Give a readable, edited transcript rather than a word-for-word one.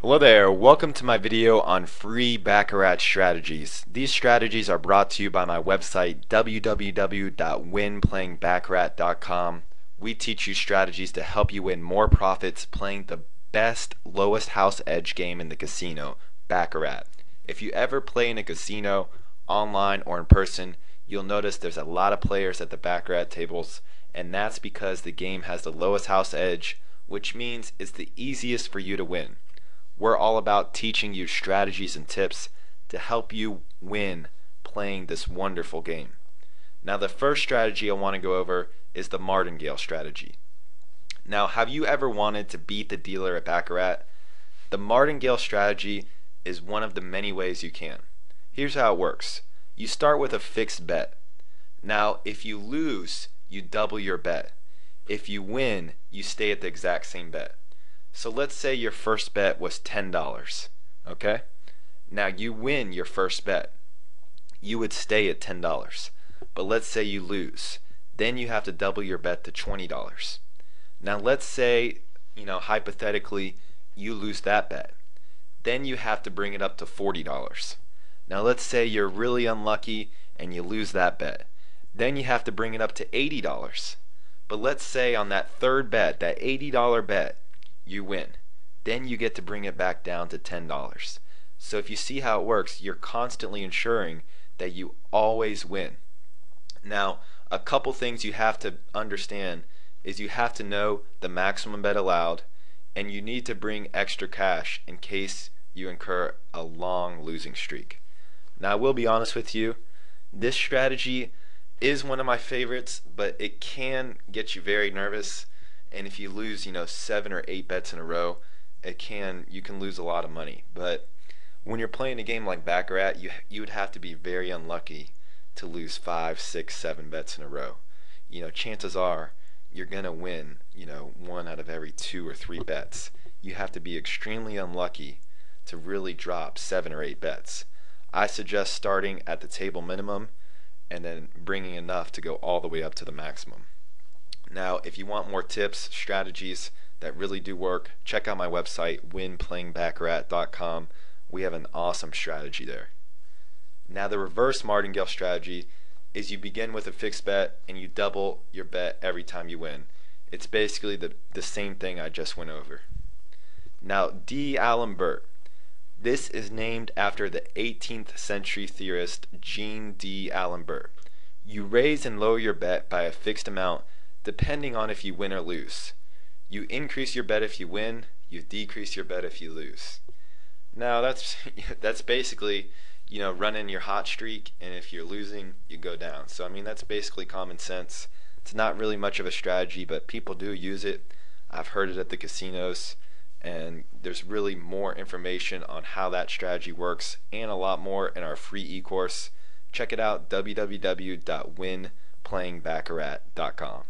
Hello there, welcome to my video on free Baccarat strategies. These strategies are brought to you by my website www.winplayingbaccarat.com. We teach you strategies to help you win more profits playing the best lowest house edge game in the casino, Baccarat. If you ever play in a casino, online or in person, you'll notice there's a lot of players at the Baccarat tables, and that's because the game has the lowest house edge, which means it's the easiest for you to win. We're all about teaching you strategies and tips to help you win playing this wonderful game. Now the first strategy I want to go over is the martingale strategy. Now have you ever wanted to beat the dealer at Baccarat? The martingale strategy is one of the many ways you can. Here's how it works. You start with a fixed bet. Now if you lose, you double your bet. If you win, you stay at the exact same bet. So let's say your first bet was $10, okay? Now you win your first bet. You would stay at $10. But let's say you lose. Then you have to double your bet to $20. Now let's say, hypothetically, you lose that bet. Then you have to bring it up to $40. Now let's say you're really unlucky and you lose that bet. Then you have to bring it up to $80. But let's say on that third bet, that $80 bet, you win. Then you get to bring it back down to $10. So if you see how it works, you're constantly ensuring that you always win. Now, a couple things you have to understand is you have to know the maximum bet allowed, and you need to bring extra cash in case you incur a long losing streak. Now, I will be honest with you, this strategy is one of my favorites, but it can get you very nervous. And if you lose, 7 or 8 bets in a row, you can lose a lot of money. But when you're playing a game like Baccarat, you would have to be very unlucky to lose 5, 6, 7 bets in a row. Chances are you're gonna win, 1 out of every 2 or 3 bets. You have to be extremely unlucky to really drop 7 or 8 bets. I suggest starting at the table minimum and then bringing enough to go all the way up to the maximum. Now, if you want more tips, strategies that really do work, check out my website, winplayingbaccarat.com. We have an awesome strategy there. Now, the reverse martingale strategy is you begin with a fixed bet and you double your bet every time you win. It's basically the same thing I just went over. Now, D'Alembert. This is named after the 18th century theorist Jean D'Alembert. You raise and lower your bet by a fixed amount depending on if you win or lose. You increase your bet if you win, you decrease your bet if you lose. Now that's basically, running your hot streak, and if you're losing, you go down. So that's basically common sense. It's not really much of a strategy, but people do use it. I've heard it at the casinos, and there's really more information on how that strategy works and a lot more in our free e-course. Check it out, www.winplayingbaccarat.com.